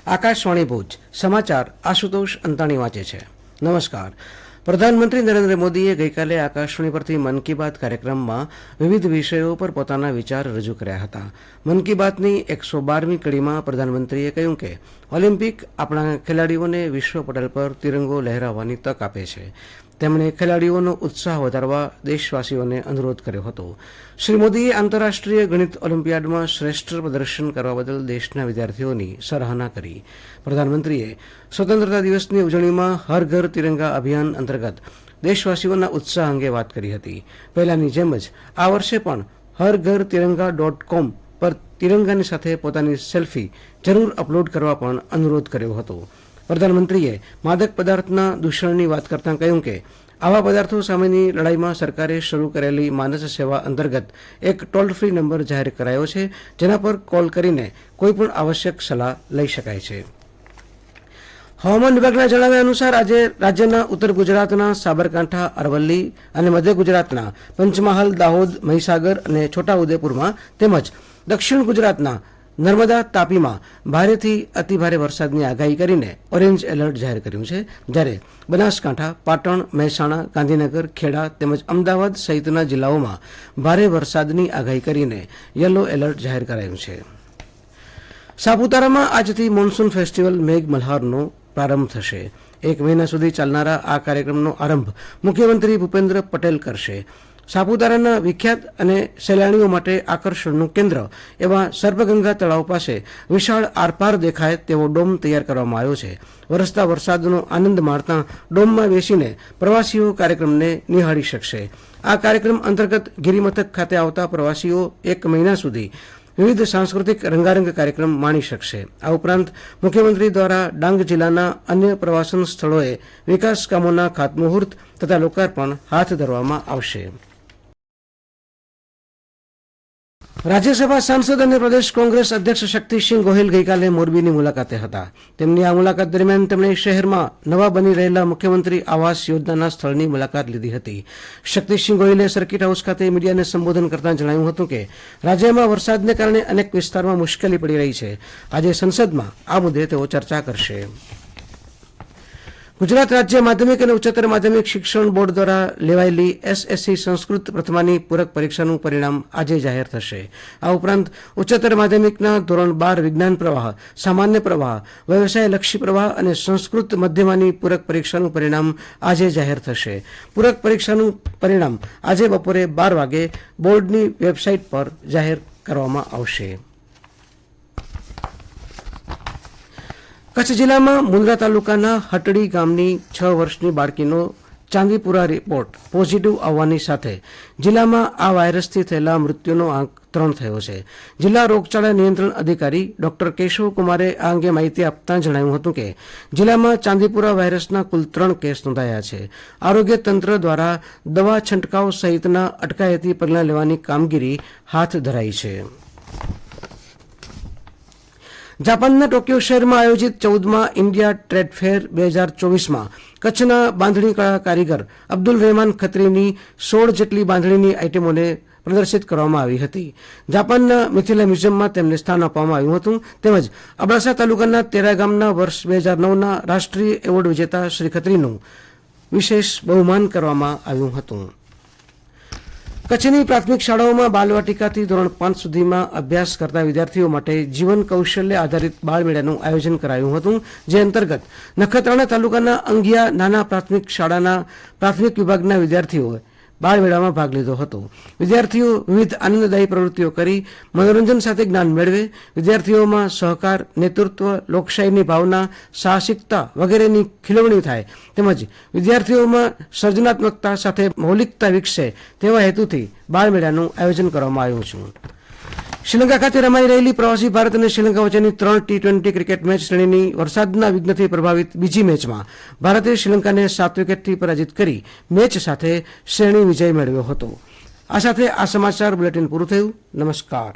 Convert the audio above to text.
આકાશવાણી ભુજ સમાચાર આશુતોષ અંતાણી વાંચે છે. નમસ્કાર. પ્રધાનમંત્રી નરેન્દ્ર મોદીએ ગઈકાલે આકાશવાણી પરથી મન કી બાત કાર્યક્રમમાં વિવિધ વિષયો પર પોતાના વિચાર રજૂ કર્યા હતા. મન કી બાતની 112મી કડીમાં પ્રધાનમંત્રીએ કહ્યું કે ઓલિમ્પિક આપણા ખેલાડીઓને વિશ્વ પટલ પર તિરંગો લહેરાવવાની તક આપે છે. તેમણે ખેલાડીઓનો ઉત્સાહ વધારવા દેશવાસીઓને અનુરોધ કર્યો હતો. શ્રી મોદીએ આંતરરાષ્ટ્રીય ગણિત ઓલિમ્પિયાડમાં શ્રેષ્ઠ પ્રદર્શન કરવા બદલ દેશના વિદ્યાર્થીઓની સરાહના કરી. પ્રધાનમંત્રીએ સ્વતંત્રતા દિવસની ઉજવણીમાં હર ઘર તિરંગા અભિયાન અંતર્ગત દેશવાસીઓના ઉત્સાહ અંગે વાત કરી હતી. પહેલાની જેમ જ આ વર્ષે પણ હર ઘર તિરંગા.com પર તિરંગાની સાથે પોતાની સેલ્ફી જરૂર અપલોડ કરવા પણ અનુરોધ કર્યો હતો. પ્રધાનમંત્રીએ માદક પદાર્થના દૂષણની વાત કરતાં કહ્યું કે આવા પદાર્થો સામેની લડાઈમાં સરકારે શરૂ કરેલી માનસ સેવા અંતર્ગત એક ટોલ ફ્રી નંબર જાહેર કરાયો છે, જેના પર કોલ કરીને કોઈપણ આવશ્યક સલાહ લઈ શકાય છે. હવામાન વિભાગના જણાવ્યા અનુસાર આજે રાજ્યના ઉત્તર ગુજરાતના સાબરકાંઠા, અરવલ્લી અને મધ્ય ગુજરાતના પંચમહાલ, દાહોદ, મહીસાગર અને છોટાઉદેપુરમાં તેમજ દક્ષિણ ગુજરાતના નર્મદા, તાપીમાં ભારેથી અતિભારે વરસાદની આગાહી કરીને ઓરેન્જ એલર્ટ જાહેર કર્યું છે, જ્યારે બનાસકાંઠા, પાટણ, મહેસાણા, ગાંધીનગર, ખેડા તેમજ અમદાવાદ સહિતના જિલ્લાઓમાં ભારે વરસાદની આગાહી કરીને યલો એલર્ટ જાહેર કરાયું છે. સાપુતારામાં આજથી મોન્સૂન ફેસ્ટિવલ મેઘ મલ્હારનો પ્રારંભ થશે. 1 મહિના સુધી ચાલનારા આ કાર્યક્રમનો આરંભ મુખ્યમંત્રી ભૂપેન્દ્ર પટેલ કરશે. સાપુતારાના વિખ્યાત અને સહેલાણીઓ માટે આકર્ષણનું કેન્દ્ર એવા સર્પગંગા તળાવ પાસે વિશાળ આરપાર દેખાય તેવો ડોમ તૈયાર કરવામાં આવ્યો છે. વરસતા વરસાદનો આનંદ માણતા ડોમમાં બેસીને પ્રવાસીઓ કાર્યક્રમને નિહાળી શકશે. આ કાર્યક્રમ અંતર્ગત ગિરિમથક ખાતે આવતા પ્રવાસીઓ 1 મહિના સુધી વિવિધ સાંસ્કૃતિક રંગારંગ કાર્યક્રમ માણી શકશે. આ ઉપરાંત મુખ્યમંત્રી દ્વારા ડાંગ જિલ્લાના અન્ય પ્રવાસન સ્થળોએ વિકાસ કામોના ખાતમુહૂર્ત તથા લોકાર્પણ હાથ ધરવામાં આવશે. રાજ્યસભા સાંસદ અને પ્રદેશ કોંગ્રેસ અધ્યક્ષ શક્તિસિંહ ગોહિલ ગઈકાલે મોરબીની મુલાકાતે હતા. તેમની આ મુલાકાત દરમિયાન તેમણે શહેરમાં નવા બની રહેલા મુખ્યમંત્રી આવાસ યોજનાના સ્થળની મુલાકાત લીધી હતી. શક્તિસિંહ ગોહિલે સર્કિટ હાઉસ ખાતે મીડિયાને સંબોધન કરતાં જણાવ્યું હતું કે રાજ્યમાં વરસાદને કારણે અનેક વિસ્તારમાં મુશ્કેલી પડી રહી છે. આજે સંસદમાં આ મુદ્દે તેઓ ચર્ચા કરશે. ગુજરાત રાજ્ય માધ્યમિક અને ઉચ્ચતર માધ્યમિક શિક્ષણ બોર્ડ દ્વારા લેવાયેલી એસએસસી સંસ્કૃત પ્રથમાની પૂરક પરીક્ષાનું પરિણામ આજે જાહેર થશે. આ ઉપરાંત ઉચ્ચતર માધ્યમિકના ધોરણ 12 વિજ્ઞાન પ્રવાહ, સામાન્ય પ્રવાહ, વ્યવસાયલક્ષી પ્રવાહ અને સંસ્કૃત મધ્યમાની પૂરક પરીક્ષાનું પરિણામ આજે જાહેર થશે. પૂરક પરીક્ષાનું પરિણામ આજે બપોરે 12 વાગે બોર્ડની વેબસાઇટ પર જાહેર કરવામાં આવશે. કચ્છ જિલ્લામાં મુન્દ્રા તાલુકાના હટડી ગામની 6 વર્ષની બાળકીનો ચાંદીપુરા રિપોર્ટ પોઝિટિવ આવવાની સાથે જિલ્લામાં આ વાયરસથી થયેલા મૃત્યુનો આંક 3 થયો છે. જિલ્લા રોગચાળા નિયંત્રણ અધિકારી ડોક્ટર કેશવકુમારે આ અંગે માહિતી આપતા જણાવ્યું હતું કે જિલ્લામાં ચાંદીપુરા વાયરસના કુલ 3 કેસ નોંધાયા છે. આરોગ્ય તંત્ર દ્વારા દવા છંટકાવ સહિતના અટકાયતી પગલાં લેવાની કામગીરી હાથ ધરાઈ છે. જાપાનના ટોક્યો શહેરમાં આયોજિત 14મા ઇન્ડિયા ટ્રેડ ફેર 2024માં કચ્છના બાંધણી કળા કારીગર અબ્દુલ રહેમાન ખત્રીની 16 જેટલી બાંધણીની આઇટમોને પ્રદર્શિત કરવામાં આવી હતી. જાપાનના મિથિલા મ્યુઝિયમમાં તેમને સ્થાન આપવામાં આવ્યું હતું. તેમજ અબડાસા તાલુકાના તેરા ગામના વર્ષ 2009ના રાષ્ટ્રીય એવોર્ડ વિજેતા શ્રી ખત્રીનું વિશેષ બહુમાન કરવામાં આવ્યું હતું. કચ્છની પ્રાથમિક શાળાઓમાં બાલવાટિકાથી ધોરણ 5 સુધીમાં અભ્યાસ કરતા વિદ્યાર્થીઓ માટે જીવન કૌશલ્ય આધારિત બાળમેળાનું આયોજન કરાયું હતું, જે અંતર્ગત નખત્રાણા તાલુકાના અંગિયા નાના પ્રાથમિક શાળાના પ્રાથમિક વિભાગના વિદ્યાર્થીઓએ બાળમેળામાં ભાગ લીધો હતો. વિદ્યાર્થીઓ વિવિધ આનંદદાયી પ્રવૃત્તિઓ કરી મનોરંજન સાથે જ્ઞાન મેળવે, વિદ્યાર્થીઓમાં સહકાર, નેતૃત્વ, લોકશાહીની ભાવના, સાહસિકતા વગેરેની ખીલવણી થાય તેમજ વિદ્યાર્થીઓમાં સર્જનાત્મકતા સાથે મૌલિકતા વિકસે તેવા હેતુથી બાળમેળાનું આયોજન કરવામાં આવ્યું છે. શ્રીલંકા ખાતે રમાઈ રહેલી પ્રવાસી ભારત અને શ્રીલંકા વચ્ચેની 3 T20 ક્રિકેટ મેચ શ્રેણીની વરસાદના વિઘ્નથી પ્રભાવિત બીજી મેચમાં ભારતે શ્રીલંકાને 7 વિકેટથી પરાજિત કરી મેચ સાથે શ્રેણી વિજય મેળવ્યો હતો. આ સાથે આ સમાચાર બુલેટિન પૂરું થયું. નમસ્કાર.